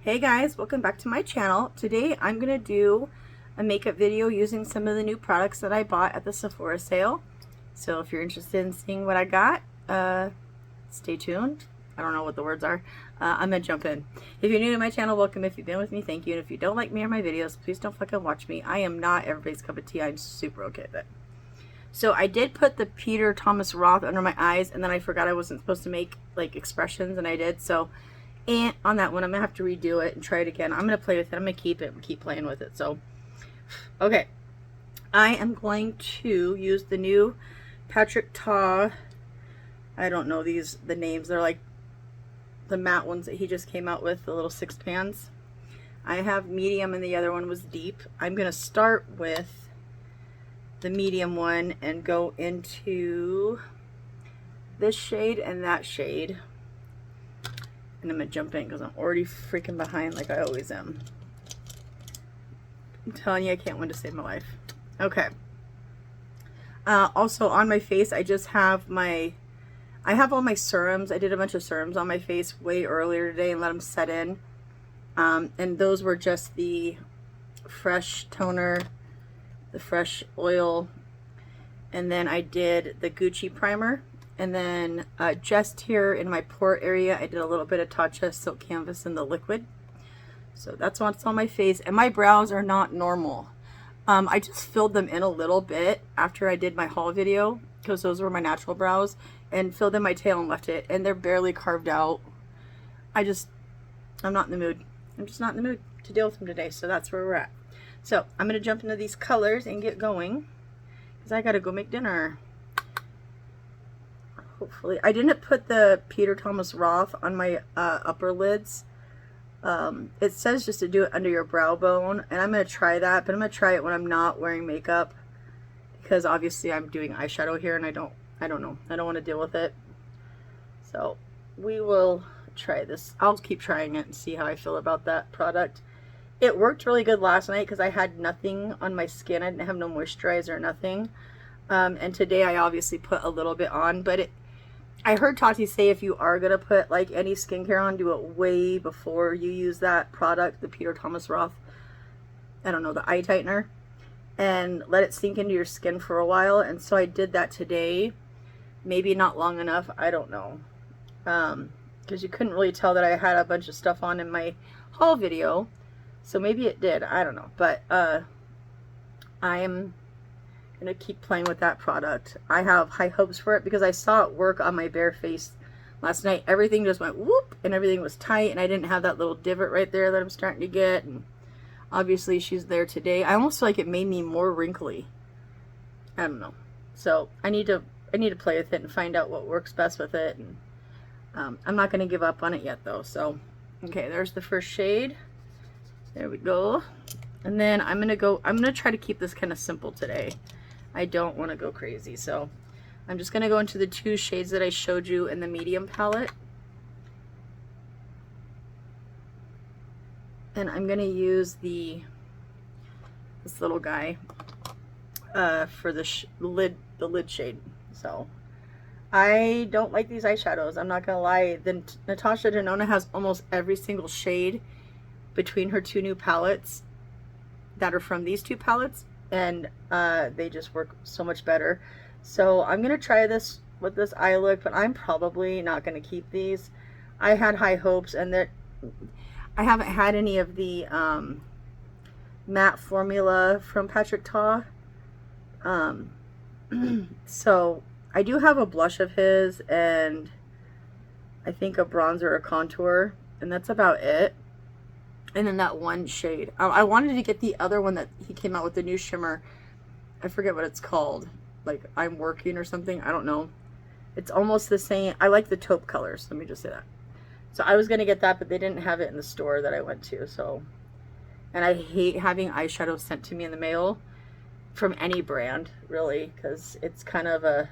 Hey guys, welcome back to my channel. Today I'm going to do a makeup video using some of the new products that I bought at the Sephora sale. So if you're interested in seeing what I got, stay tuned. I don't know what the words are. I'm going to jump in. If you're new to my channel, welcome. If you've been with me, thank you. And if you don't like me or my videos, please don't fucking watch me. I am not everybody's cup of tea. I'm super okay with it. So I did put the Peter Thomas Roth under my eyes, and then I forgot I wasn't supposed to make like expressions, and I did. So and on that one, I'm going to have to redo it and try it again. I'm going to play with it. I'm going to keep it and keep playing with it. So, okay. I am going to use the new Patrick Ta. I don't know the names. They're like the matte ones that he just came out with, the little 6 pans. I have medium and the other one was deep. I'm going to start with the medium one and go into this shade and that shade. And I'm going to jump in because I'm already freaking behind like I always am. I'm telling you, I can't win to save my life. Okay. Also on my face, I just have I have all my serums. I did a bunch of serums on my face way earlier today and let them set in. And those were just the fresh toner, the fresh oil, and then I did the Gucci primer. And then just here in my pore area, I did a little bit of Tatcha Silk Canvas in the liquid. So that's what's on my face. And my brows are not normal. I just filled them in a little bit after I did my haul video, because those were my natural brows, and filled in my tail and left it. And they're barely carved out. I'm not in the mood. I'm just not in the mood to deal with them today. So that's where we're at. So I'm going to jump into these colors and get going, because I got to go make dinner. Hopefully. I didn't put the Peter Thomas Roth on my upper lids. It says just to do it under your brow bone, and I'm going to try that, but I'm going to try it when I'm not wearing makeup, because obviously I'm doing eyeshadow here and I don't know. I don't want to deal with it. So we will try this. I'll keep trying it and see how I feel about that product. It worked really good last night because I had nothing on my skin. I didn't have no moisturizer or nothing. And today I obviously put a little bit on, but I heard Tati say if you are going to put like any skincare on, do it way before you use that product, the Peter Thomas Roth, I don't know, the eye tightener, and let it sink into your skin for a while. And so I did that today. Maybe not long enough, I don't know, because you couldn't really tell that I had a bunch of stuff on in my haul video, so maybe it did, I don't know. But I am gonna keep playing with that product. I have high hopes for it because I saw it work on my bare face last night. Everything just went whoop and everything was tight, and I didn't have that little divot right there that I'm starting to get, and obviously she's there today. I almost feel like it made me more wrinkly. I don't know. So I need to play with it and find out what works best with it, and I'm not going to give up on it yet though. So okay, there's the first shade. There we go. And then I'm going to try to keep this kind of simple today. I don't want to go crazy, so I'm just going to go into the 2 shades that I showed you in the medium palette. And I'm going to use this little guy for the lid shade. So I don't like these eyeshadows, I'm not going to lie. Then Natasha Denona has almost every single shade between her 2 new palettes that are from these 2 palettes, and they just work so much better. So I'm gonna try this with this eye look, but I'm probably not gonna keep these. I had high hopes, and that I haven't had any of the matte formula from Patrick Ta. So I do have a blush of his, and I think a bronzer or contour, and that's about it. And then that one shade. I wanted to get the other one that he came out with, the new shimmer. I forget what it's called. Like I'm Working or something. I don't know. It's almost the same. I like the taupe colors. Let me just say that. So I was going to get that, but they didn't have it in the store that I went to. So, and I hate having eyeshadow sent to me in the mail from any brand, really, because it's kind of a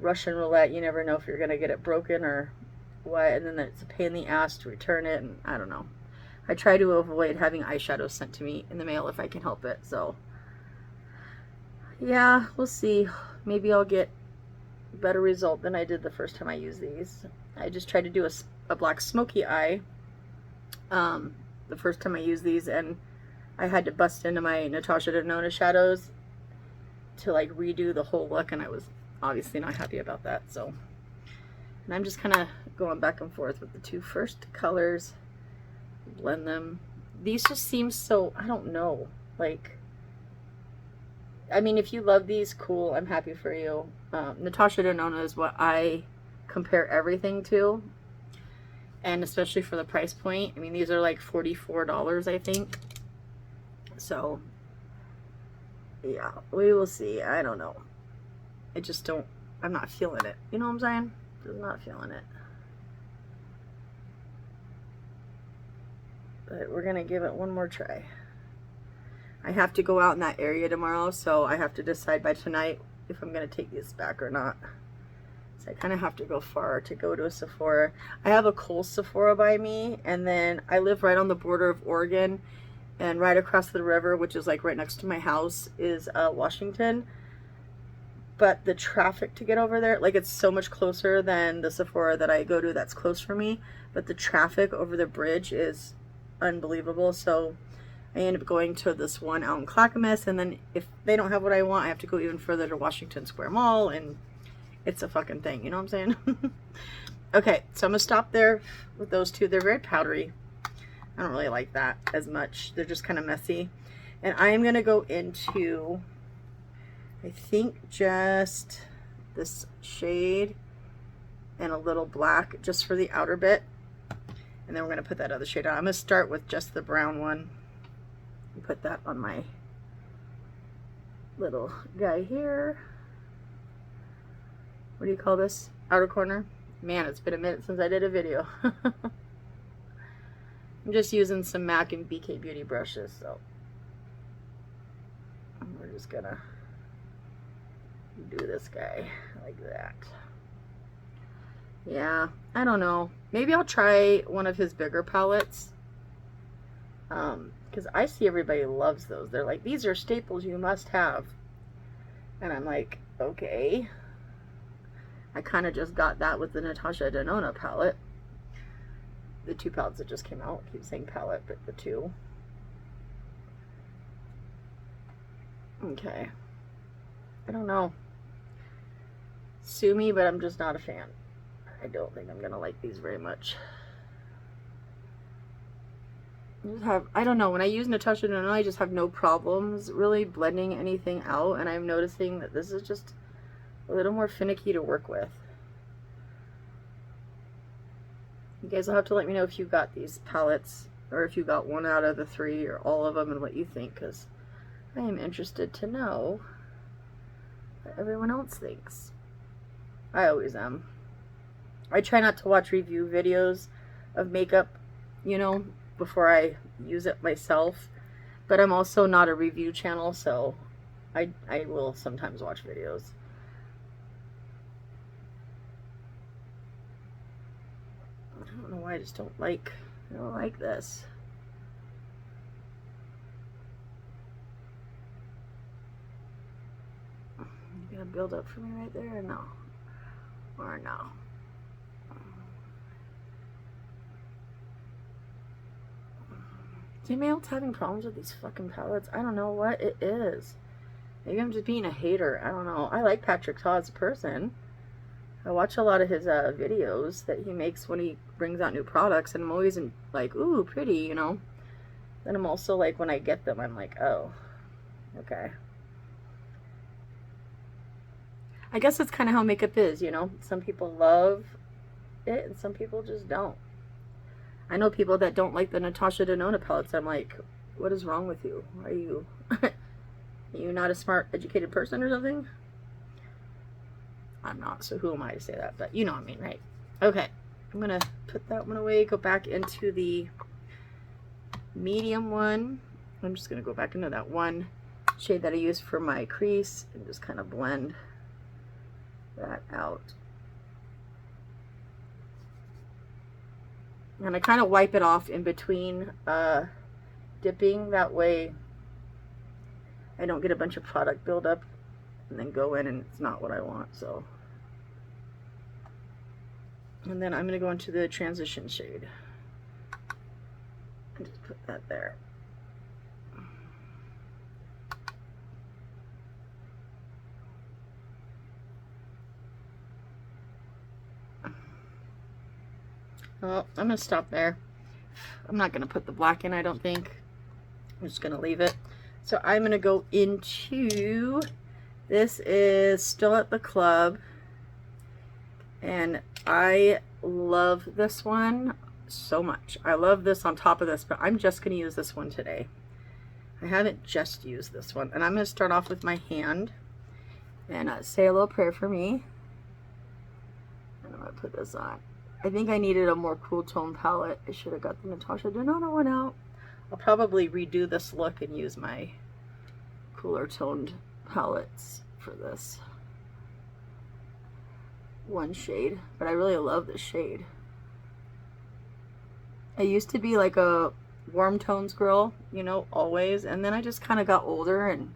Russian roulette. You never know if you're going to get it broken or what. And then it's a pain in the ass to return it. And I don't know. I try to avoid having eyeshadow sent to me in the mail if I can help it. So yeah, we'll see. Maybe I'll get a better result than I did the first time I used these. I just tried to do a black smoky eye the first time I used these, and I had to bust into my Natasha Denona shadows to like redo the whole look, and I was obviously not happy about that. So, and I'm just kind of going back and forth with the two first colors, blend them. These just seem so, I don't know, like, I mean, if you love these, cool, I'm happy for you. Natasha Denona is what I compare everything to, and especially for the price point. I mean, these are like $44, I think. So, yeah, we will see. I don't know. I just don't, I'm not feeling it. You know what I'm saying? Just not feeling it. But we're going to give it one more try. I have to go out in that area tomorrow, so I have to decide by tonight if I'm going to take this back or not. So I kind of have to go far to go to a Sephora. I have a Kohl's Sephora by me, and then I live right on the border of Oregon, and right across the river, which is like right next to my house, is Washington. But the traffic to get over there, like, it's so much closer than the Sephora that I go to that's close for me, but the traffic over the bridge is unbelievable. So I end up going to this one out in Clackamas, and then if they don't have what I want, I have to go even further to Washington Square Mall, and it's a fucking thing, you know what I'm saying? Okay, so I'm gonna stop there with those two. They're very powdery. I don't really like that as much. They're just kind of messy. And I am gonna go into, I think, just this shade and a little black just for the outer bit, and then we're gonna put that other shade on. I'm gonna start with just the brown one. Put that on my little guy here. What do you call this? Outer corner? Man, it's been a minute since I did a video. I'm just using some MAC and BK Beauty brushes, so we're just gonna do this guy like that. Yeah, I don't know. Maybe I'll try one of his bigger palettes. Because I see everybody loves those. They're like, these are staples you must have. And I'm like, okay. I kind of just got that with the Natasha Denona palette. The two palettes that just came out. I keep saying palette, but the two. Okay. I don't know. Sue me, but I'm just not a fan. I don't think I'm going to like these very much. I don't know, when I use Natasha Denona, I just have no problems really blending anything out, and I'm noticing that this is just a little more finicky to work with. You guys will have to let me know if you got these palettes, or if you got one out of the three, or all of them, and what you think, because I am interested to know what everyone else thinks. I always am. I try not to watch review videos of makeup, you know, before I use it myself, but I'm also not a review channel, so I will sometimes watch videos. I don't know why I just don't like this. You gonna build up for me right there, or no? Or no? Is anybody else having problems with these fucking palettes? I don't know what it is. Maybe I'm just being a hater. I don't know. I like Patrick Ta as a person. I watch a lot of his videos that he makes when he brings out new products, and I'm always like, ooh, pretty, you know. Then I'm also like, when I get them, I'm like, oh, okay. I guess that's kind of how makeup is, you know. Some people love it, and some people just don't. I know people that don't like the Natasha Denona palettes. I'm like, what is wrong with you? Are you are you not a smart, educated person or something? I'm not, so who am I to say that? But you know what I mean, right? Okay, I'm gonna put that one away, go back into the medium one. I'm just gonna go back into that one shade that I used for my crease and just kind of blend that out. And I kind of wipe it off in between dipping. That way I don't get a bunch of product buildup and then go in and it's not what I want. So, and then I'm going to go into the transition shade. And just put that there. Well, I'm going to stop there. I'm not going to put the black in, I don't think. I'm just going to leave it. So I'm going to go into, this is Still at the Club. And I love this one so much. I love this on top of this, but I'm just going to use this one today. I haven't just used this one. And I'm going to start off with my hand and say a little prayer for me. And I'm going to put this on. I think I needed a more cool tone palette. I should have got the Natasha Denona one out. I'll probably redo this look and use my cooler toned palettes for this one shade. But I really love this shade. I used to be like a warm tones girl, you know, always. And then I just kind of got older and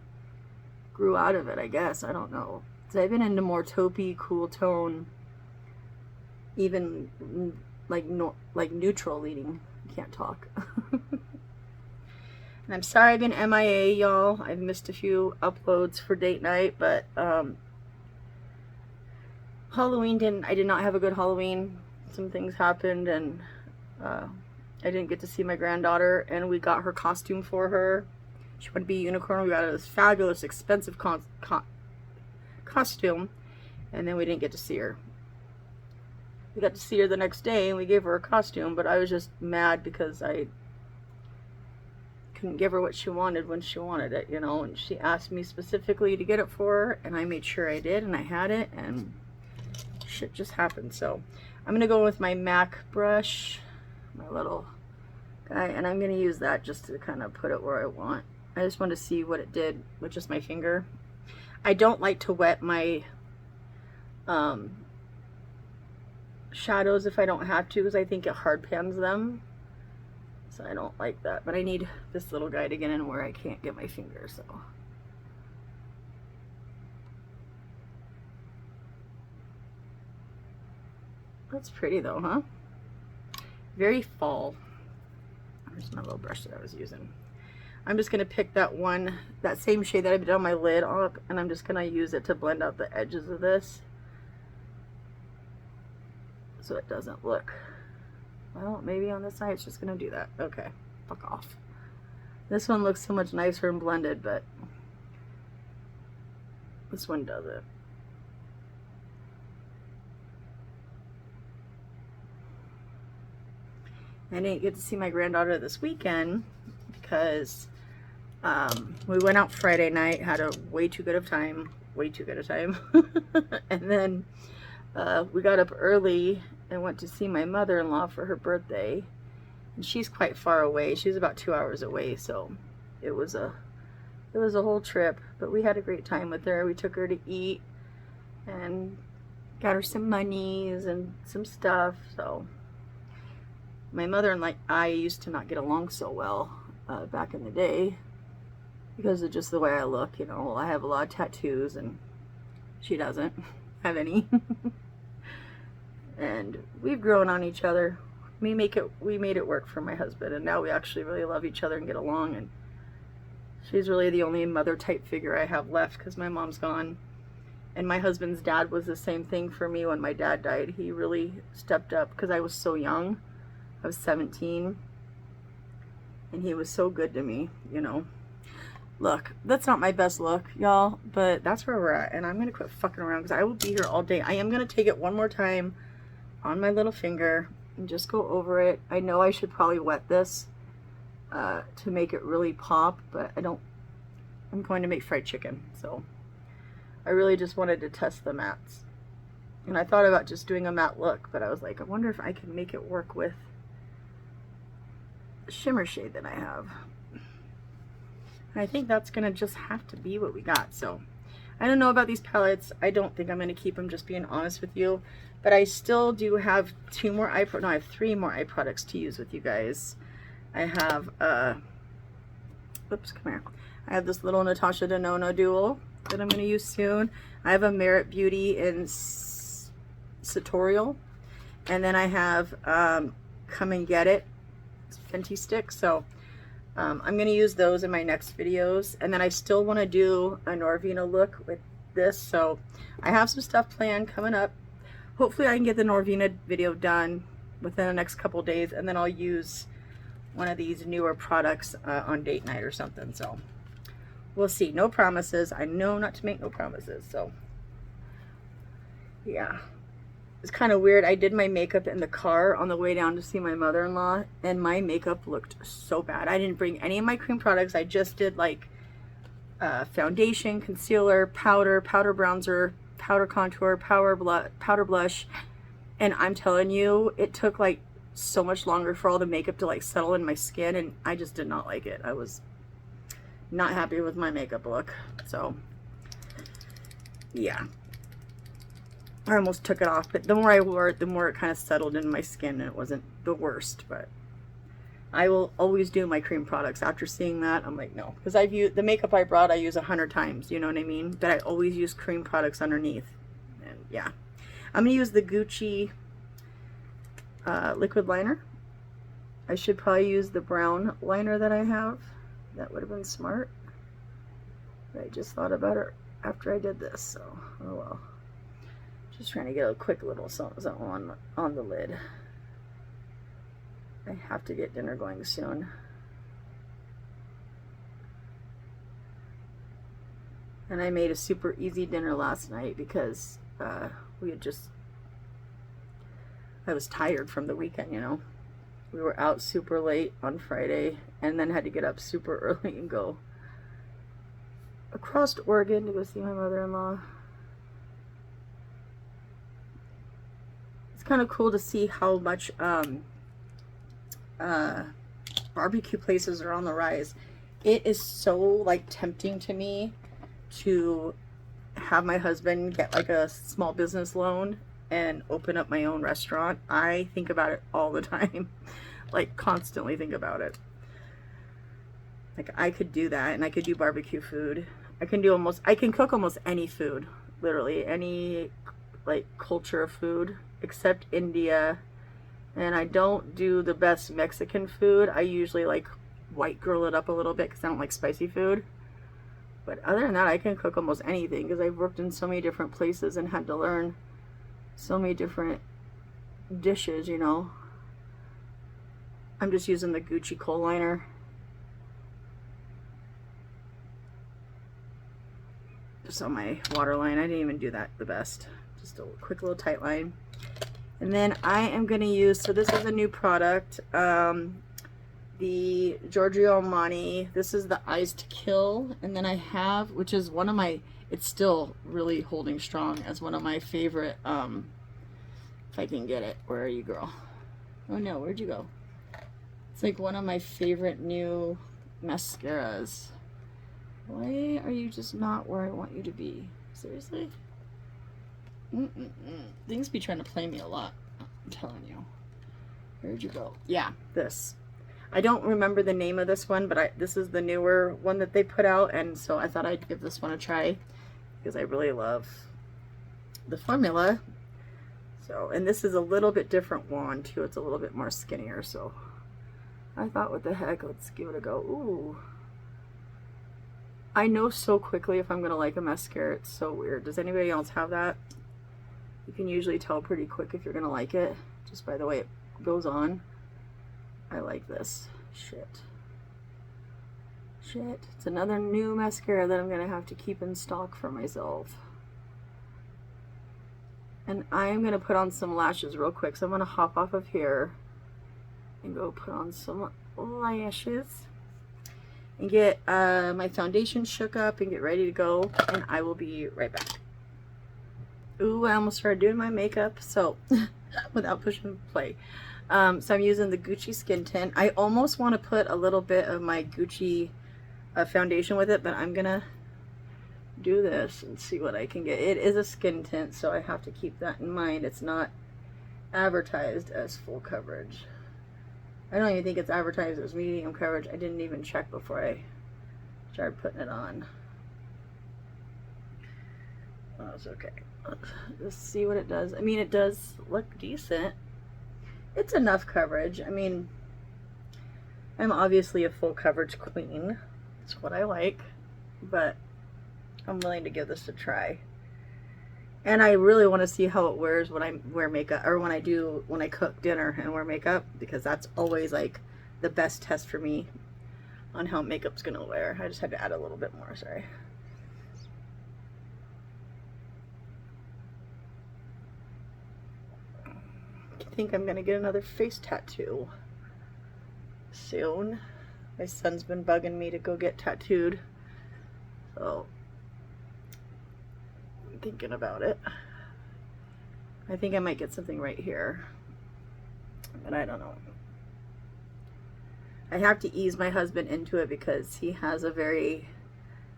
grew out of it, I guess. I don't know. So I've been into more taupey, cool tone, even like neutral leading. I can't talk. And I'm sorry I've been MIA, y'all. I've missed a few uploads for date night, but Halloween I did not have a good Halloween. Some things happened, and I didn't get to see my granddaughter, and we got her costume for her. She wanted to be a unicorn. We got her this fabulous, expensive costume, and then we didn't get to see her. We got to see her the next day, and we gave her a costume, but I was just mad because I couldn't give her what she wanted when she wanted it, you know, and she asked me specifically to get it for her, and I made sure I did, and I had it, and shit just happened. So I'm going to go with my MAC brush, my little guy, and I'm going to use that just to kind of put it where I want. I just want to see what it did with just my finger. I don't like to wet my shadows if I don't have to, because I think it hard pans them. So I don't like that. But I need this little guy to get in where I can't get my finger, so. That's pretty though, huh? Very fall. There's my little brush that I was using. I'm just going to pick that same shade that I did on my lid up, and I'm just going to use it to blend out the edges of this. So it doesn't look, well, maybe on this side it's just going to do that. Okay, fuck off. This one looks so much nicer and blended, but this one doesn't. I didn't get to see my granddaughter this weekend because we went out Friday night, had a way too good of time, and then we got up early and went to see my mother-in-law for her birthday, and she's quite far away. She's about 2 hours away, so it was a whole trip, but we had a great time with her. We took her to eat and got her some monies and some stuff. So my mother and I used to not get along so well back in the day because of just the way I look. You know, I have a lot of tattoos and she doesn't have any. And we've grown on each other. We made it work for my husband, and now we actually really love each other and get along. And she's really the only mother type figure I have left because my mom's gone. And my husband's dad was the same thing for me when my dad died. He really stepped up because I was so young. I was 17, and he was so good to me, you know. Look, that's not my best look, y'all, but that's where we're at, and I'm going to quit fucking around because I will be here all day. I am going to take it one more time on my little finger and just go over it. I know I should probably wet this to make it really pop, but I don't. I'm going to make fried chicken, so I really just wanted to test the mattes. And I thought about just doing a matte look, but I was like, I wonder if I can make it work with the shimmer shade that I have. And I think that's going to just have to be what we got. So I don't know about these palettes. I don't think I'm going to keep them, just being honest with you. But I still do have I have 3 more eye products to use with you guys. I have, oops, come here. I have this little Natasha Denona dual that I'm going to use soon. I have a Merit Beauty in Sartorial. And then I have Come and Get It Fenty sticks. So I'm going to use those in my next videos. And then I still want to do a Norvina look with this. So I have some stuff planned coming up. Hopefully I can get the Norvina video done within the next couple days. And then I'll use one of these newer products on date night or something. So we'll see. No promises. I know not to make no promises. So yeah. It's kind of weird. I did my makeup in the car on the way down to see my mother-in-law, and my makeup looked so bad. I didn't bring any of my cream products. I just did like foundation, concealer, powder bronzer, powder contour, powder blush, and I'm telling you, it took like so much longer for all the makeup to like settle in my skin, and I just did not like it. I was not happy with my makeup look. So yeah. I almost took it off, but the more I wore it, the more it kind of settled in my skin, and it wasn't the worst. But I will always do my cream products. After seeing that, I'm like, no, because I've used the makeup I brought, I use 100 times, you know what I mean? But I always use cream products underneath. And yeah, I'm gonna use the Gucci liquid liner. I should probably use the brown liner that I have. That would have been smart. But I just thought about it after I did this, so oh well. Just trying to get a quick little something on the lid. I have to get dinner going soon. And I made a super easy dinner last night because I was tired from the weekend, you know. We were out super late on Friday and then had to get up super early and go across to Oregon to go see my mother-in-law. It's kind of cool to see how much barbecue places are on the rise. It is so like tempting to me to have my husband get like a small business loan and open up my own restaurant. I think about it all the time. Like constantly think about it. Like I could do that, and I could do barbecue food. I can cook almost any food, literally any like culture of food except India. And I don't do the best Mexican food. I usually like white girl it up a little bit because I don't like spicy food. But other than that, I can cook almost anything because I've worked in so many different places and had to learn so many different dishes, you know. I'm just using the Gucci kohl liner. Just on my waterline. I didn't even do that the best. Just a quick little tight line. And then I am going to use, so this is a new product, the GRWM. This is the Eyes to Kill. And then I have, which is one of my, it's still really holding strong as one of my favorite, if I can get it. Where are you, girl? Oh no, where'd you go? It's like one of my favorite new mascaras. Why are you just not where I want you to be? Seriously? Things be trying to play me a lot, I'm telling you. Where'd you go? Yeah, this. I don't remember the name of this one, but this is the newer one that they put out, and so I thought I'd give this one a try because I really love the formula. So, and this is a little bit different wand too. It's a little bit more skinnier, so I thought, what the heck, let's give it a go. Ooh. I know so quickly if I'm gonna like a mascara. It's so weird. Does anybody else have that? You can usually tell pretty quick if you're gonna like it just by the way it goes on. I like this. Shit. It's another new mascara that I'm gonna have to keep in stock for myself. And I'm gonna put on some lashes real quick. So I'm gonna hop off of here and go put on some lashes and get my foundation shook up and get ready to go, and I will be right back. Ooh, I almost started doing my makeup, so without pushing play. So I'm using the Gucci Skin Tint. I almost want to put a little bit of my Gucci foundation with it, but I'm gonna do this and see what I can get. It is a skin tint, so I have to keep that in mind. It's not advertised as full coverage. I don't even think it's advertised as medium coverage. I didn't even check before I started putting it on. Oh, it's okay. Let's see what it does. I mean, it does look decent. It's enough coverage. I mean, I'm obviously a full coverage queen. That's what I like, but I'm willing to give this a try. And I really want to see how it wears when I wear makeup, or when I cook dinner and wear makeup, because that's always like the best test for me on how makeup's gonna wear. I just had to add a little bit more, sorry. I think I'm gonna get another face tattoo soon. My son's been bugging me to go get tattooed, so I'm thinking about it. I think I might get something right here, but I don't know. I have to ease my husband into it because he has a very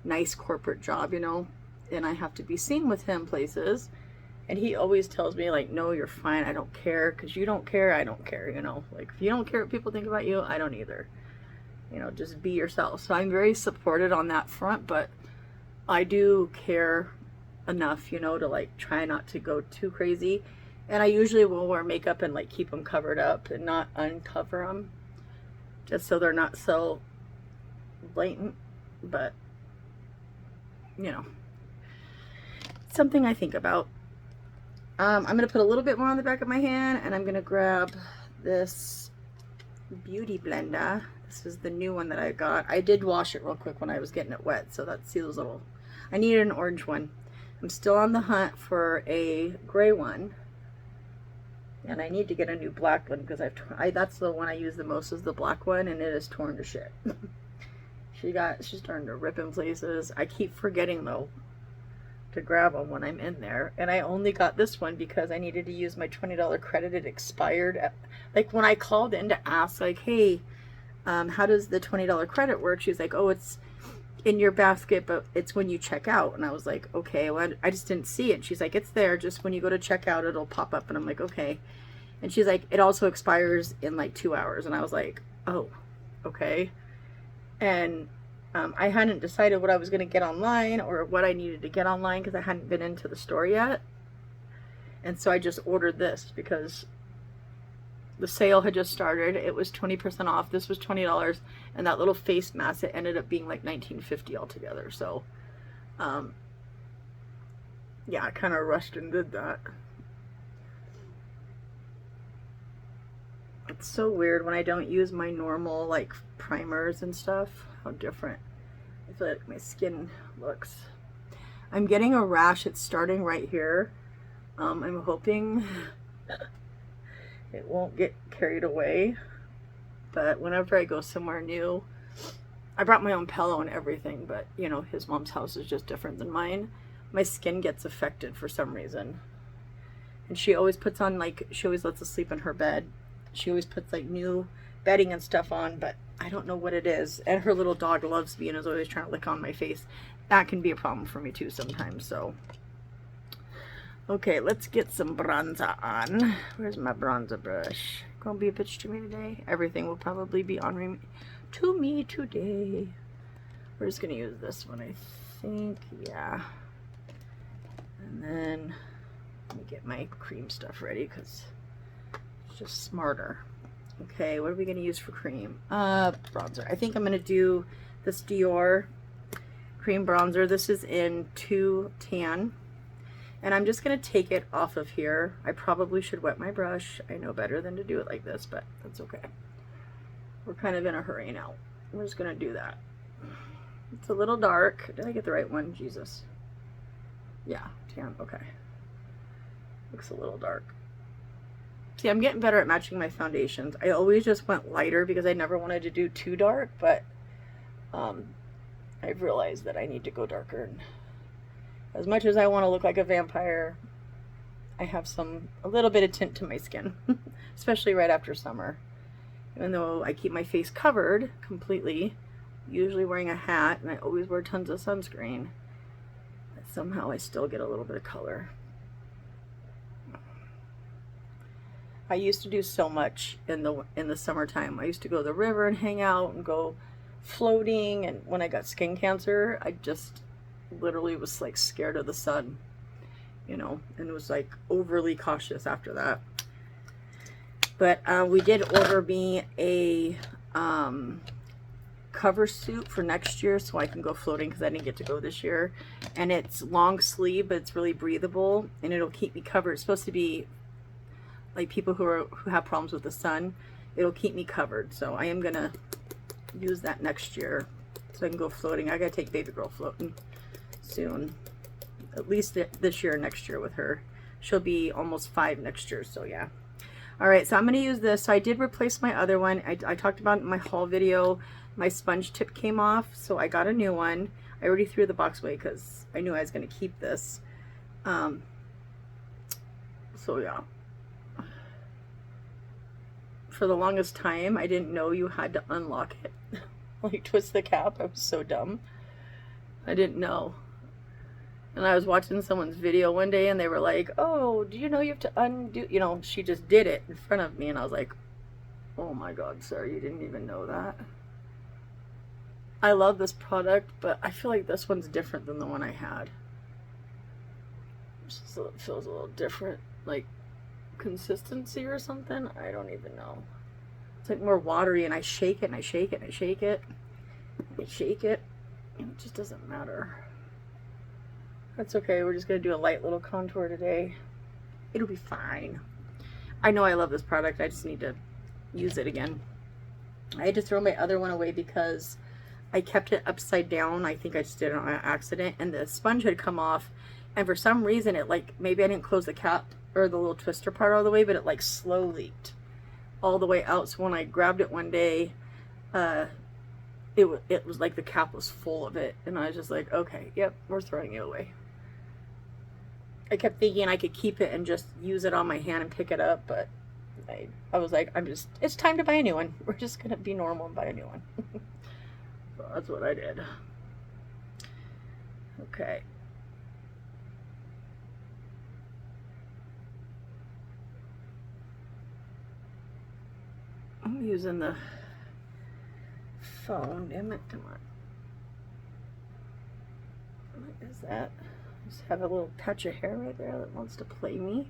nice corporate job, you know, and I have to be seen with him places, and he always tells me like, no, you're fine, I don't care, because you don't care, I don't care, you know, like if you don't care what people think about you, I don't either, you know, just be yourself. So I'm very supported on that front, but I do care enough, you know, to like try not to go too crazy. And I usually will wear makeup and like keep them covered up and not uncover them, just so they're not so blatant. But you know, something I think about. I'm gonna put a little bit more on the back of my hand, and I'm gonna grab this beauty blender. This is the new one that I got. I did wash it real quick when I was getting it wet, so that's, see those little, I needed an orange one. I'm still on the hunt for a gray one, and I need to get a new black one, because that's the one I use the most, is the black one, and it is torn to shit. She's starting to rip in places. I keep forgetting though to grab them when I'm in there, and I only got this one because I needed to use my $20 credit. It expired like when I called in to ask like, hey, how does the $20 credit work? She's like, oh, it's in your basket, but it's when you check out. And I was like, okay, well, I just didn't see it. She's like, it's there, just when you go to check out it'll pop up. And I'm like, okay. And she's like, it also expires in like 2 hours. And I was like, oh, okay. And I hadn't decided what I was going to get online or what I needed to get online, because I hadn't been into the store yet. And so I just ordered this because the sale had just started. It was 20% off. This was $20, and that little face mask, it ended up being like $19.50 altogether. So yeah, I kind of rushed and did that. It's so weird when I don't use my normal like primers and stuff, how different I feel like my skin looks. I'm getting a rash. It's starting right here. I'm hoping it won't get carried away, but whenever I go somewhere new, I brought my own pillow and everything, but you know, his mom's house is just different than mine. My skin gets affected for some reason, and she always puts on, like, she always lets us sleep in her bed. She always puts like new bedding and stuff on, but I don't know what it is. And her little dog loves me and is always trying to lick on my face. That can be a problem for me too sometimes. So okay, let's get some bronzer on. Where's my bronzer brush? Gonna be a bitch to me today. Everything will probably be on to me today. We're just gonna use this one, I think. Yeah. And then let me get my cream stuff ready, because it's just smarter. Okay, what are we going to use for cream? Bronzer. I think I'm going to do this Dior cream bronzer. This is in 2 Tan. And I'm just going to take it off of here. I probably should wet my brush. I know better than to do it like this, but that's okay. We're kind of in a hurry now. We're just going to do that. It's a little dark. Did I get the right one? Jesus. Yeah, tan. Okay. Looks a little dark. See, I'm getting better at matching my foundations. I always just went lighter because I never wanted to do too dark, but I've realized that I need to go darker. And as much as I want to look like a vampire, I have a little bit of tint to my skin, especially right after summer. Even though I keep my face covered completely, usually wearing a hat, and I always wear tons of sunscreen, but somehow I still get a little bit of color. I used to do so much in the summertime. I used to go to the river and hang out and go floating, and when I got skin cancer, I just literally was like scared of the sun, you know, and was like overly cautious after that. But we did order me a cover suit for next year so I can go floating because I didn't get to go this year. And it's long sleeve, but it's really breathable and it'll keep me covered. It's supposed to be like people who have problems with the sun. It'll keep me covered. So I am gonna use that next year so I can go floating. I gotta take baby girl floating soon. At least this year or next year with her. She'll be almost 5 next year, so yeah. All right, so I'm gonna use this. So I did replace my other one. I talked about it in my haul video. My sponge tip came off, so I got a new one. I already threw the box away because I knew I was gonna keep this. So yeah. For the longest time, I didn't know you had to unlock it. Like twist the cap. I was so dumb. I didn't know. And I was watching someone's video one day and they were like, oh, do you know you have to undo, you know, she just did it in front of me and I was like, oh my God, sir, you didn't even know that. I love this product, but I feel like this one's different than the one I had. So it feels a little different, like consistency or something. I don't even know. It's like more watery and I shake it and I shake it and I shake it. I shake it and it just doesn't matter. That's okay, we're just gonna do a light little contour today. It'll be fine. I know I love this product, I just need to use it again. I had to throw my other one away because I kept it upside down. I think I just did it on accident and the sponge had come off and for some reason it like, maybe I didn't close the cap or the little twister part all the way, but it like slow leaked all the way out. So when I grabbed it one day, it was like the cap was full of it and I was just like, okay, yep, we're throwing it away. I kept thinking I could keep it and just use it on my hand and pick it up, but I was like, it's time to buy a new one. We're just gonna be normal and buy a new one. So that's what I did. Okay. I'm using the phone, damn it, come on. What is that? Just have a little patch of hair right there that wants to play me.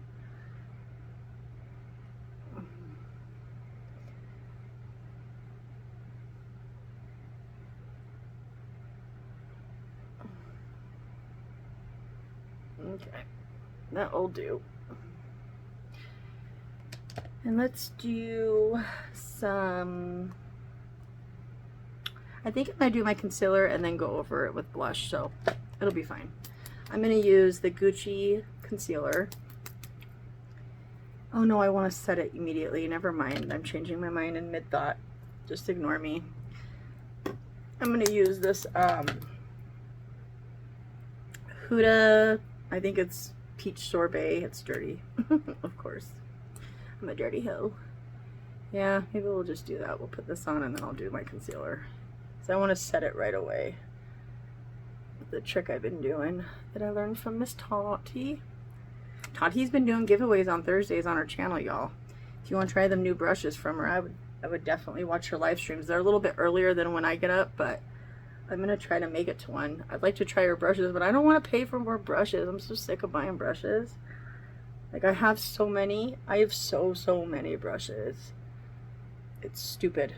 Okay, that'll do. And let's do some, I think I'm gonna do my concealer and then go over it with blush, so it'll be fine. I'm going to use the Gucci concealer. Oh no, I want to set it immediately. Never mind. I'm changing my mind in mid-thought. Just ignore me. I'm going to use this Huda, I think it's Peach Sorbet. It's dirty. Of course. I'm a dirty hoe. Yeah, maybe we'll just do that. We'll put this on and then I'll do my concealer. So I want to set it right away. The trick I've been doing that I learned from Miss Tati. Tati's been doing giveaways on Thursdays on her channel, y'all. If you want to try them new brushes from her, I would definitely watch her live streams. They're a little bit earlier than when I get up, but I'm gonna try to make it to one. I'd like to try her brushes, but I don't want to pay for more brushes. I'm so sick of buying brushes. Like I have so many. I have so many brushes. It's stupid.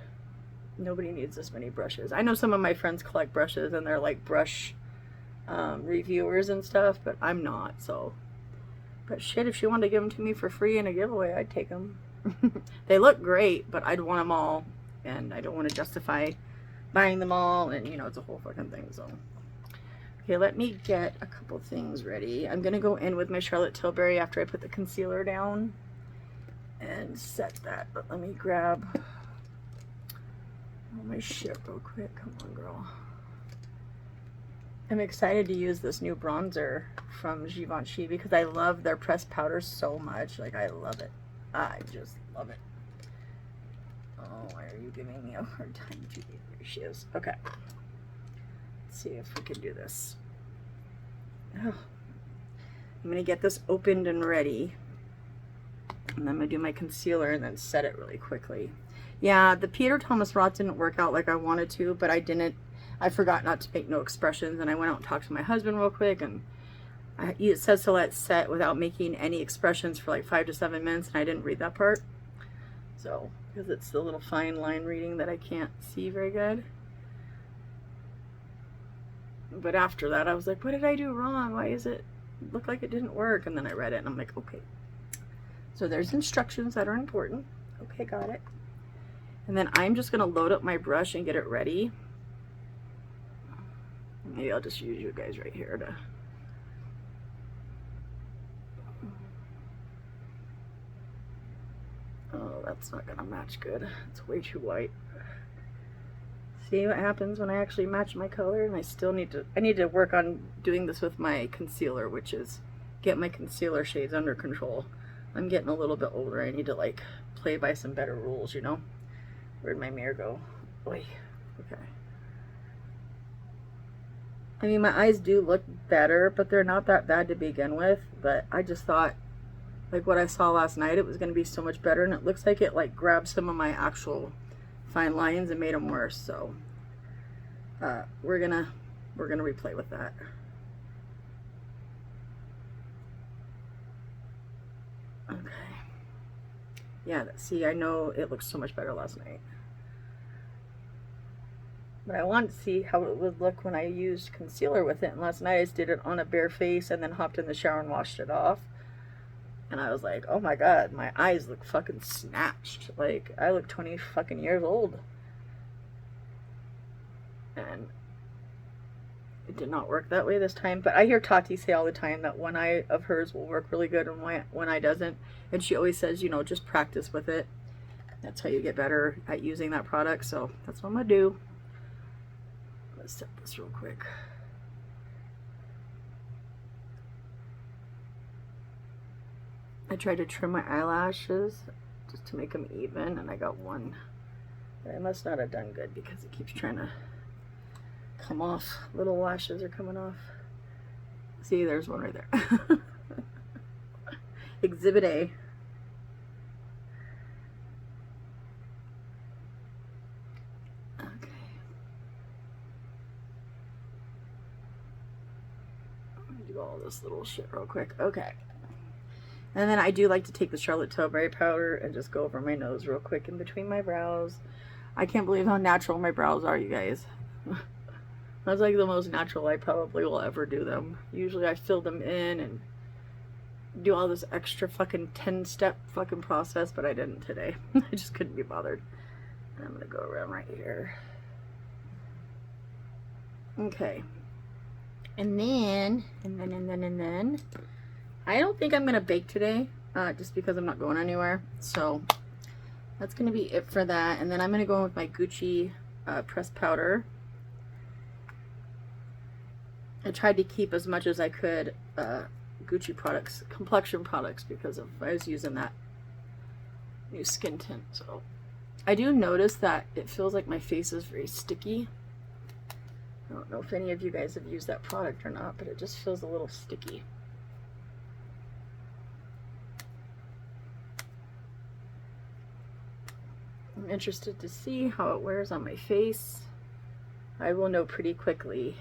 Nobody needs this many brushes. I know some of my friends collect brushes and they're like brush reviewers and stuff, but I'm not, so. But shit, if she wanted to give them to me for free in a giveaway, I'd take them. They look great, but I'd want them all, and I don't want to justify buying them all, and you know, it's a whole fucking thing, so. Okay, let me get a couple things ready. I'm gonna go in with my Charlotte Tilbury after I put the concealer down and set that, but let me grab all my shit real quick. Come on, girl. I'm excited to use this new bronzer from Givenchy because I love their pressed powder so much. Like, I love it. I just love it. Oh, why are you giving me a hard time, Judy? There she is. Okay. Let's see if we can do this. Oh. I'm going to get this opened and ready. And I'm going to do my concealer and then set it really quickly. Yeah, the Peter Thomas Roth didn't work out like I wanted to, but I forgot not to make no expressions, and I went out and talked to my husband real quick, and it says to let set without making any expressions for like 5 to 7 minutes, and I didn't read that part. So because it's the little fine line reading that I can't see very good. But after that, I was like, what did I do wrong? Why is it look like it didn't work? And then I read it and I'm like, okay. So there's instructions that are important. Okay, got it. And then I'm just gonna load up my brush and get it ready. Maybe I'll just use you guys right here to. Oh, that's not gonna match good. It's way too white. See what happens when I actually match my color? And I need to work on doing this with my concealer, which is get my concealer shades under control. I'm getting a little bit older. I need to like play by some better rules, you know? Where'd my mirror go? Oy. Okay. I mean, my eyes do look better, but they're not that bad to begin with. But I just thought, like what I saw last night, it was going to be so much better. And it looks like it like grabbed some of my actual fine lines and made them worse. So we're gonna replay with that. Okay. Yeah, see, I know it looks so much better last night. But I wanted to see how it would look when I used concealer with it. And last night I just did it on a bare face and then hopped in the shower and washed it off. And I was like, oh my god, my eyes look fucking snatched. Like, I look 20 fucking years old. And it did not work that way this time. But I hear Tati say all the time that one eye of hers will work really good and one eye doesn't. And she always says, you know, just practice with it. That's how you get better at using that product. So that's what I'm going to do. Let's set this real quick. I tried to trim my eyelashes just to make them even, and I got one. But I must not have done good because it keeps trying to come off. Little lashes are coming off. See, there's one right there. Exhibit A. Okay. I'm gonna do all this little shit real quick. Okay. And then I do like to take the Charlotte Tilbury powder and just go over my nose real quick in between my brows. I can't believe how natural my brows are, you guys. That's like the most natural I probably will ever do them. Usually I fill them in and do all this extra fucking 10-step fucking process, but I didn't today. I just couldn't be bothered. And I'm gonna go around right here. Okay. And then I don't think I'm gonna bake today, just because I'm not going anywhere. So that's gonna be it for that. And then I'm gonna go with my Gucci pressed powder. I tried to keep as much as I could Gucci products, complexion products, because I was using that new skin tint. So I do notice that it feels like my face is very sticky. I don't know if any of you guys have used that product or not, but it just feels a little sticky. I'm interested to see how it wears on my face. I will know pretty quickly.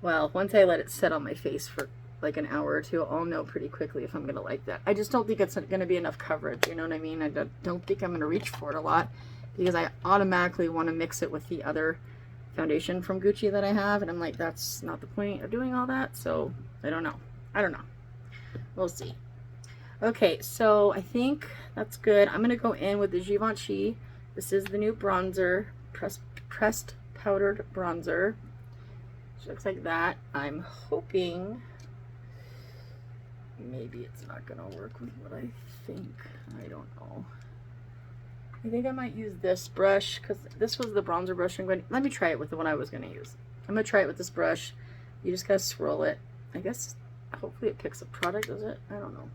Well, once I let it set on my face for like an hour or two, I'll know pretty quickly if I'm going to like that. I just don't think it's going to be enough coverage, you know what I mean? I don't think I'm going to reach for it a lot because I automatically want to mix it with the other foundation from Gucci that I have, and I'm like, that's not the point of doing all that, so I don't know. We'll see. Okay, so I think that's good. I'm going to go in with the Givenchy. This is the new bronzer, pressed powdered bronzer. It looks like that. I'm hoping maybe it's not going to work with what I think. I don't know. I think I might use this brush because this was the bronzer brush. Let me try it with the one I was going to use. I'm going to try it with this brush. You just got to swirl it. I guess hopefully it picks up product, does it? I don't know.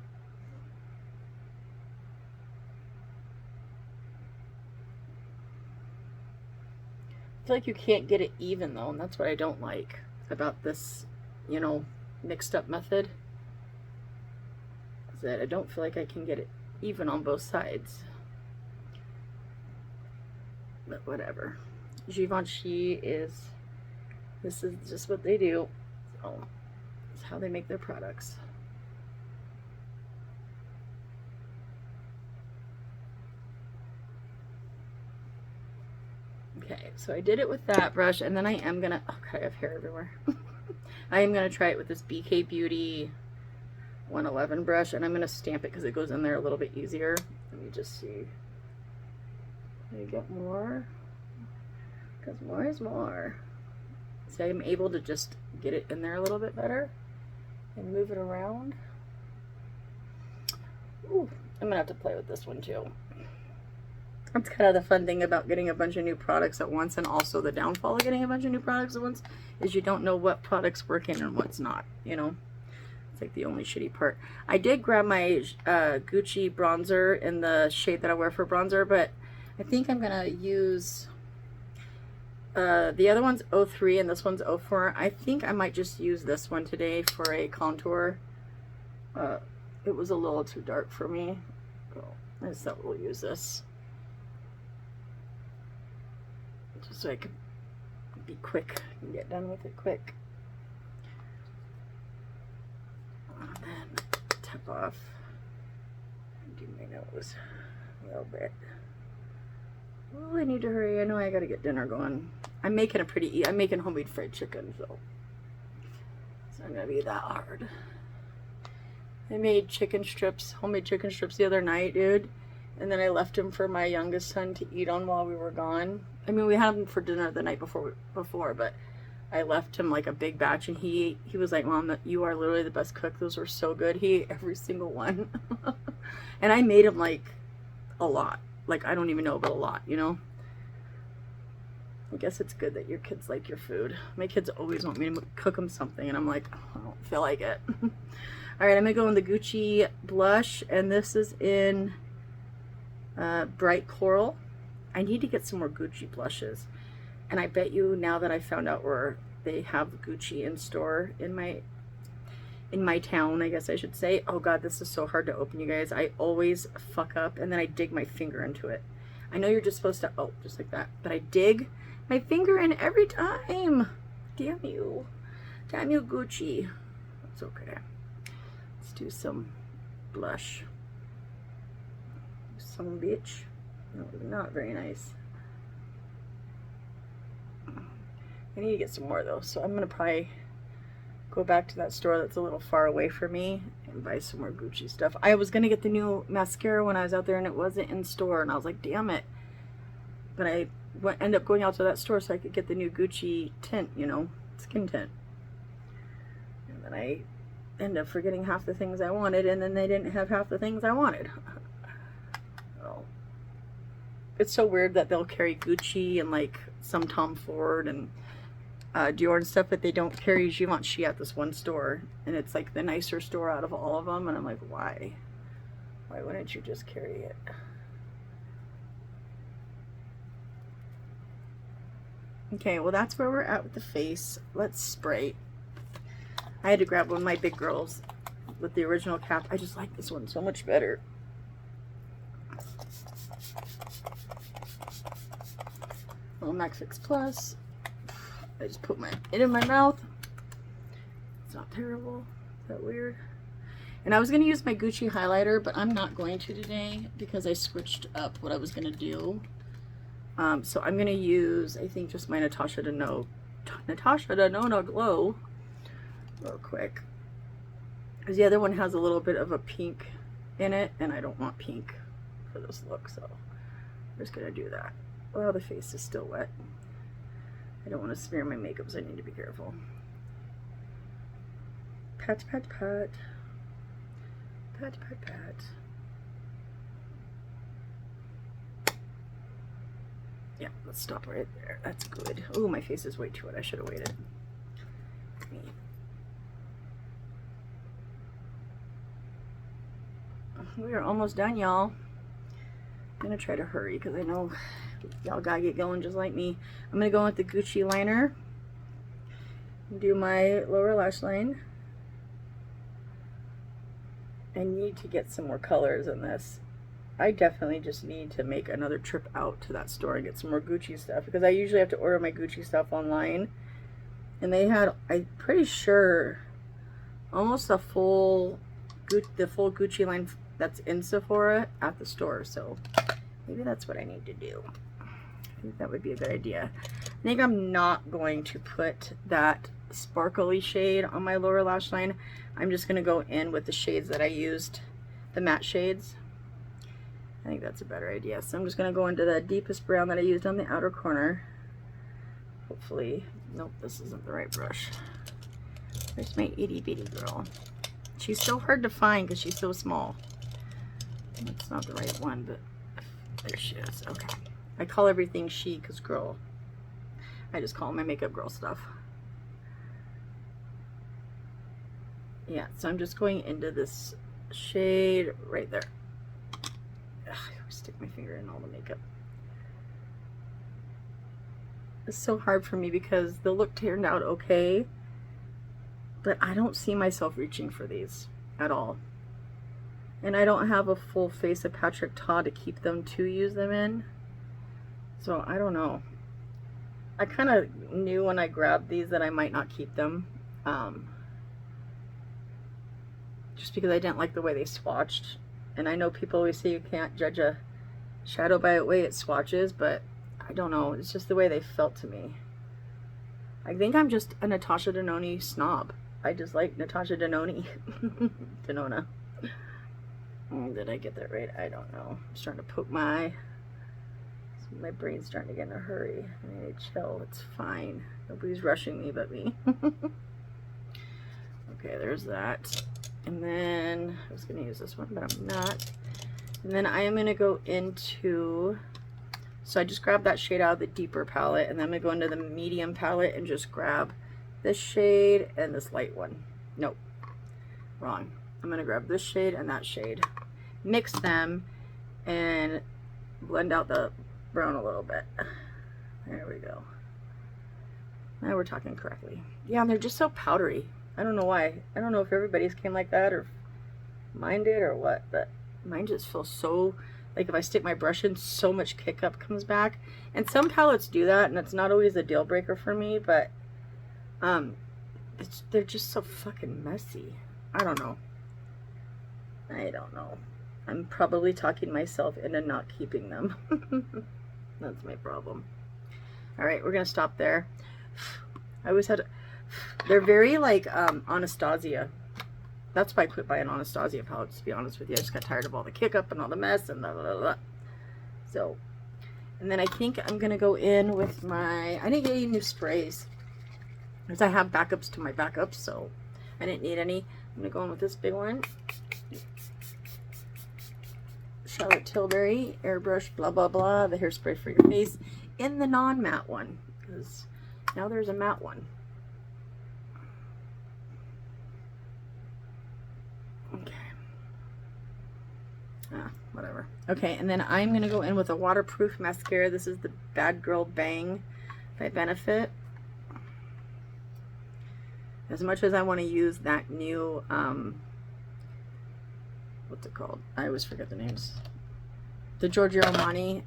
I feel like you can't get it even though, and that's what I don't like about this, you know, mixed up method, is that I don't feel like I can get it even on both sides. But whatever. Givenchy this is just what they do. So it's how they make their products. Okay, so I did it with that brush, and then I am gonna, okay, I have hair everywhere. I am gonna try it with this BK Beauty 111 brush, and I'm gonna stamp it because it goes in there a little bit easier. Let me just see. Can I get more? Because more is more. So I'm able to just get it in there a little bit better and move it around. Ooh, I'm gonna have to play with this one too. That's kind of the fun thing about getting a bunch of new products at once, and also the downfall of getting a bunch of new products at once is you don't know what product's working and what's not, you know? It's like the only shitty part. I did grab my Gucci bronzer in the shade that I wear for bronzer, but I think I'm gonna use the other one's 03 and this one's 04. I think I might just use this one today for a contour. It was a little too dark for me, so we'll use this. Just so I can be quick and get done with it quick. And then tap off and do my nose a little bit. Oh, I need to hurry. I know I gotta get dinner going. I'm making I'm making homemade fried chicken, so it's not gonna be that hard. I made chicken strips, homemade chicken strips the other night, dude. And then I left them for my youngest son to eat on while we were gone. I mean, we had them for dinner the night before, but I left him like a big batch, and he was like, "Mom, you are literally the best cook. Those were so good." He ate every single one. And I made him like a lot. Like, I don't even know, but a lot, you know? I guess it's good that your kids like your food. My kids always want me to cook them something, and I'm like, I don't feel like it. All right, I'm gonna go in the Gucci blush, and this is in Bright Coral. I need to get some more Gucci blushes, and I bet you now that I found out where they have Gucci in store in my town, I guess I should say. Oh god, this is so hard to open, you guys. I always fuck up, and then I dig my finger into it. I know you're just supposed to, oh, just like that, but I dig my finger in every time. Damn you Gucci. It's okay. Let's do some blush. Some bitch. No, not very nice. I need to get some more though, so I'm gonna probably go back to that store that's a little far away from me and buy some more Gucci stuff. I was gonna get the new mascara when I was out there, and it wasn't in store, and I was like, damn it. But I ended up going out to that store so I could get the new Gucci tint, you know, skin tint. And then I ended up forgetting half the things I wanted, and then they didn't have half the things I wanted. Oh. It's so weird that they'll carry Gucci and like some Tom Ford and Dior and stuff, but they don't carry Givenchy at this one store, and it's like the nicer store out of all of them, and I'm like, why wouldn't you just carry it? Okay, well that's where we're at with the face. Let's spray. I had to grab one of my big girls with the original cap. I just like this one so much better. Little Max Fix Plus. I just put it in my mouth. It's not terrible. Is that weird? And I was going to use my Gucci highlighter, but I'm not going to today because I switched up what I was going to do. So I'm going to use, I think, just my Natasha Denona Glow real quick. Because the other one has a little bit of a pink in it, and I don't want pink for this look, so I'm just going to do that. Well, the face is still wet. I don't want to smear my makeup, so I need to be careful. Pat, pat, pat. Pat, pat, pat. Yeah, let's stop right there. That's good. Oh, my face is way too wet. I should have waited. We are almost done, y'all. I'm going to try to hurry because I know y'all gotta get going just like me. I'm gonna go with the Gucci liner and do my lower lash line. I need to get some more colors in this. I definitely just need to make another trip out to that store and get some more Gucci stuff, because I usually have to order my Gucci stuff online, and they had, I'm pretty sure, almost the full Gucci line that's in Sephora at the store, so maybe that's what I need to do. I think that would be a good idea. I think I'm not going to put that sparkly shade on my lower lash line. I'm just going to go in with the shades that I used, the matte shades. I think that's a better idea. So I'm just going to go into the deepest brown that I used on the outer corner. Hopefully, nope, this isn't the right brush. There's my itty bitty girl. She's so hard to find because she's so small. That's not the right one, but there she is. Okay. I call everything she because girl. I just call my makeup girl stuff. Yeah, so I'm just going into this shade right there. Ugh, I stick my finger in all the makeup. It's so hard for me because the look turned out okay, but I don't see myself reaching for these at all. And I don't have a full face of Patrick Ta to keep them to use them in. So I don't know. I kind of knew when I grabbed these that I might not keep them. Just because I didn't like the way they swatched. And I know people always say you can't judge a shadow by the way it swatches, but I don't know. It's just the way they felt to me. I think I'm just a Natasha Denoni snob. I just like Natasha Denoni. Denona. Did I get that right? I don't know. I'm starting to poke my brain's starting to get in a hurry. I need to chill. It's fine. Nobody's rushing me but me. Okay, there's that. And then I was going to use this one, but I'm not. And then I am going to go into, so I just grabbed that shade out of the deeper palette, and then I'm going to go into the medium palette and just grab this shade and this light one. Nope, wrong. I'm going to grab this shade and that shade, mix them, and blend out the brown a little bit. There we go. Now we're talking correctly. Yeah, and they're just so powdery. I don't know why. I don't know if everybody's came like that or mine did or what, but mine just feels so, like if I stick my brush in, so much kick up comes back. And some palettes do that, and it's not always a deal breaker for me, but they're just so fucking messy. I don't know. I don't know. I'm probably talking myself into not keeping them. That's my problem. All right, we're gonna stop there. I always had, they're very like Anastasia. That's why I quit buying Anastasia palettes, to be honest with you. I just got tired of all the kick up and all the mess and blah, blah, blah. So, and then I think I'm gonna go in with my, I didn't get any new sprays because I have backups to my backups, so I didn't need any. I'm gonna go in with this big one. Charlotte Tilbury airbrush blah blah blah, the hairspray for your face, in the non-matte one, because now there's a matte one. Okay. Whatever. Okay, and then I'm gonna go in with a waterproof mascara. This is the Bad Girl Bang by Benefit. As much as I want to use that new what's it called? I always forget the names. The Giorgio Armani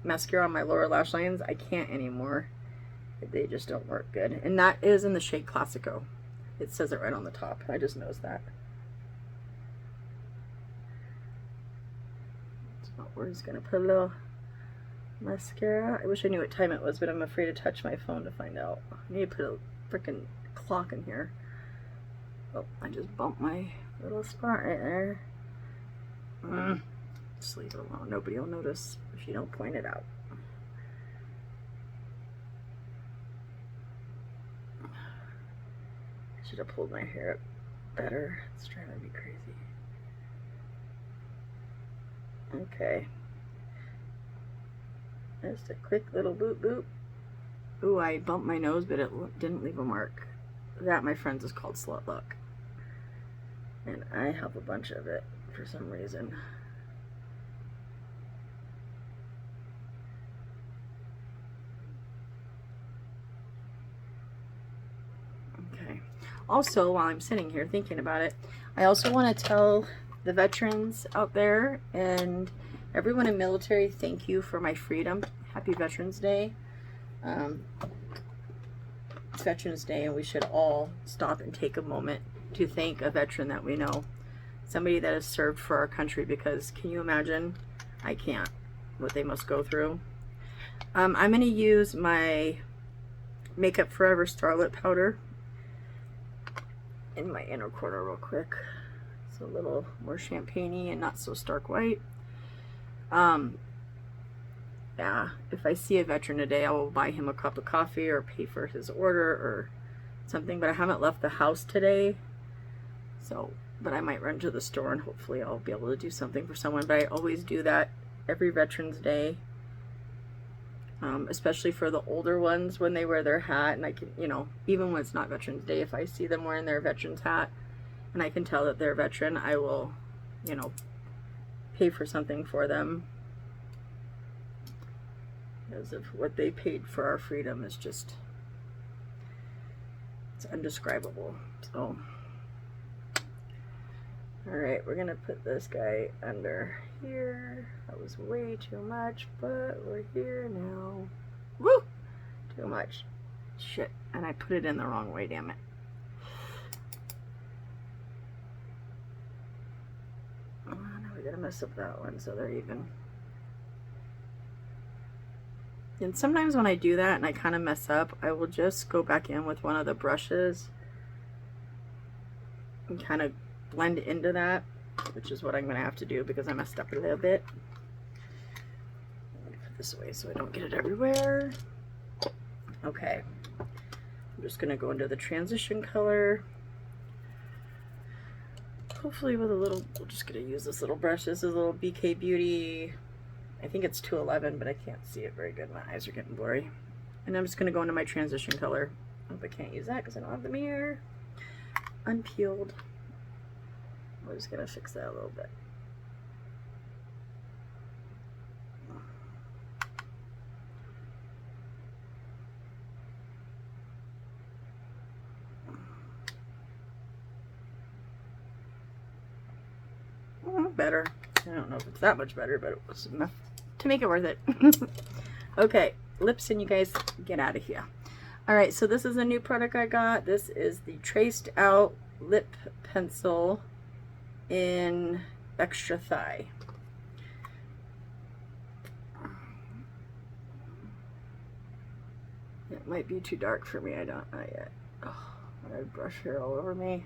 mascara on my lower lash lines, I can't anymore. They just don't work good. And that is in the shade Classico. It says it right on the top. I just noticed that. So we're just gonna put a little mascara. I wish I knew what time it was, but I'm afraid to touch my phone to find out. I need to put a freaking clock in here. Oh, I just bumped my little spot right there. Just leave it alone. Nobody will notice if you don't point it out. I should have pulled my hair up better. It's driving me crazy. Okay. Just a quick little boop boop. Ooh, I bumped my nose, but it didn't leave a mark. That, my friends, is called slut luck. And I have a bunch of it for some reason. Okay. Also, while I'm sitting here thinking about it, I also want to tell the veterans out there and everyone in military, thank you for my freedom. Happy Veterans Day. It's Veterans Day, and we should all stop and take a moment to thank a veteran that we know. Somebody that has served for our country, because can you imagine? I can't. What they must go through. I'm going to use my Makeup Forever Starlit Powder in my inner corner real quick. It's a little more champagne-y and not so stark white. Yeah, if I see a veteran today, I will buy him a cup of coffee or pay for his order or something, but I haven't left the house today, so, but I might run to the store and hopefully I'll be able to do something for someone. But I always do that every Veterans Day, especially for the older ones when they wear their hat, and I can, you know, even when it's not Veterans Day, if I see them wearing their veteran's hat and I can tell that they're a veteran, I will, you know, pay for something for them. Because of what they paid for our freedom is just, it's indescribable. So, all right, we're gonna put this guy under here. That was way too much, but we're here now. Woo! Too much. Shit, and I put it in the wrong way, damn it. Oh, now we gotta mess up that one so they're even. And sometimes when I do that and I kind of mess up, I will just go back in with one of the brushes and kind of blend into that, which is what I'm going to have to do because I messed up a little bit. I'm going to put this away so I don't get it everywhere. Okay, I'm just going to go into the transition color. Hopefully with a little, we're just going to use this little brush. This is a little BK Beauty. I think it's 211, but I can't see it very good. My eyes are getting blurry. And I'm just going to go into my transition color. I hope I can't use that because I don't have the mirror. Unpeeled. We're just going to fix that a little bit. Better. I don't know if it's that much better, but it was enough to make it worth it. Okay, lips, and you guys get out of here. All right, so this is a new product I got. This is the Traced Out Lip Pencil in Extra Thigh. It might be too dark for me. I don't know yet. Oh, I have brush hair all over me.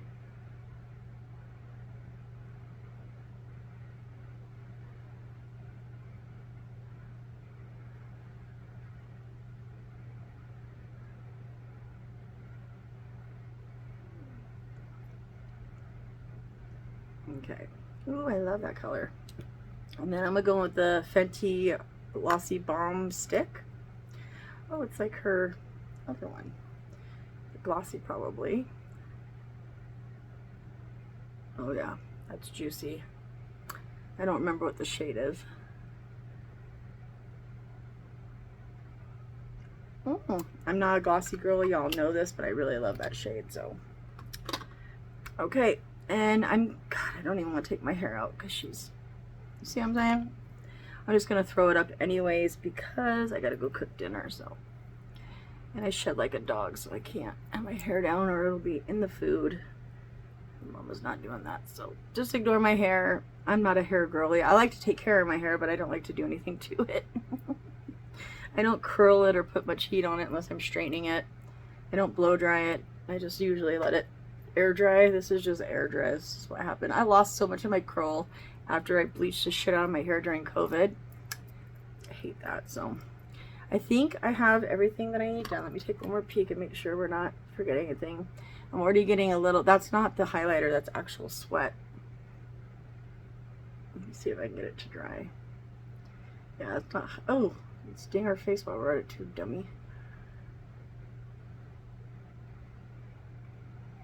Okay. Ooh, I love that color. And then I'm going to go with the Fenty Glossy Balm Stick. Oh, it's like her other one. Glossy, probably. Oh, yeah. That's juicy. I don't remember what the shade is. Oh, I'm not a glossy girl. Y'all know this, but I really love that shade, so. Okay. And God, I don't even want to take my hair out because she's, you see what I'm saying? I'm just going to throw it up anyways because I got to go cook dinner, so. And I shed like a dog, so I can't have my hair down or it'll be in the food. Mama's not doing that, so just ignore my hair. I'm not a hair girly. I like to take care of my hair, but I don't like to do anything to it. I don't curl it or put much heat on it unless I'm straightening it. I don't blow dry it. I just usually let it air dry. This is just air dry. This is what happened. I lost so much of my curl after I bleached the shit out of my hair during COVID. I hate that. So I think I have everything that I need done. Let me take one more peek and make sure we're not forgetting anything. I'm already getting a little, that's not the highlighter, that's actual sweat. Let me see if I can get it to dry. Yeah, it's not, oh, it's sting our face while we're at it too, dummy.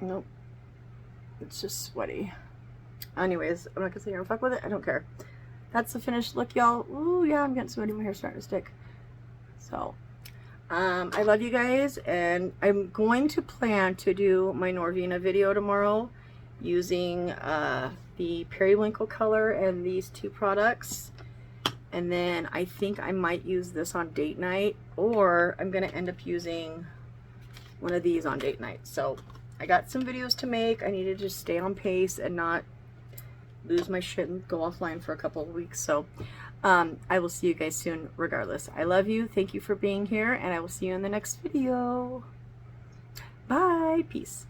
Nope. It's just sweaty. Anyways, I'm not gonna sit here and fuck with it. I don't care. That's the finished look, y'all. Ooh, yeah, I'm getting sweaty. My hair's starting to stick. So, I love you guys, and I'm going to plan to do my Norvina video tomorrow using the periwinkle color and these two products. And then I think I might use this on date night, or I'm gonna end up using one of these on date night. So I got some videos to make. I need to just stay on pace and not lose my shit and go offline for a couple of weeks. So I will see you guys soon regardless. I love you. Thank you for being here, and I will see you in the next video. Bye. Peace.